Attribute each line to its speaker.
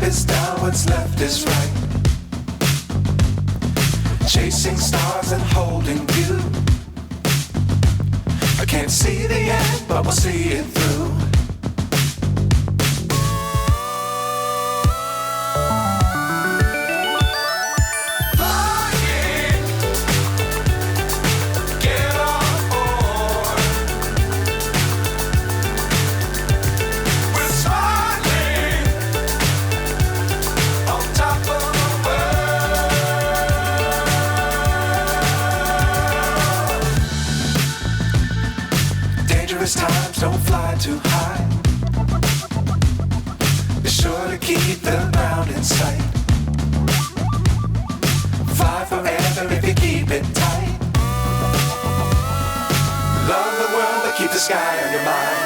Speaker 1: is down, what's left is right. Chasing stars and holding you. I can't see the end, but we'll see it through. Times don't fly too high. Be sure to keep the ground in sight. Fly forever if you keep it tight. Love the world, but keep the sky on your mind.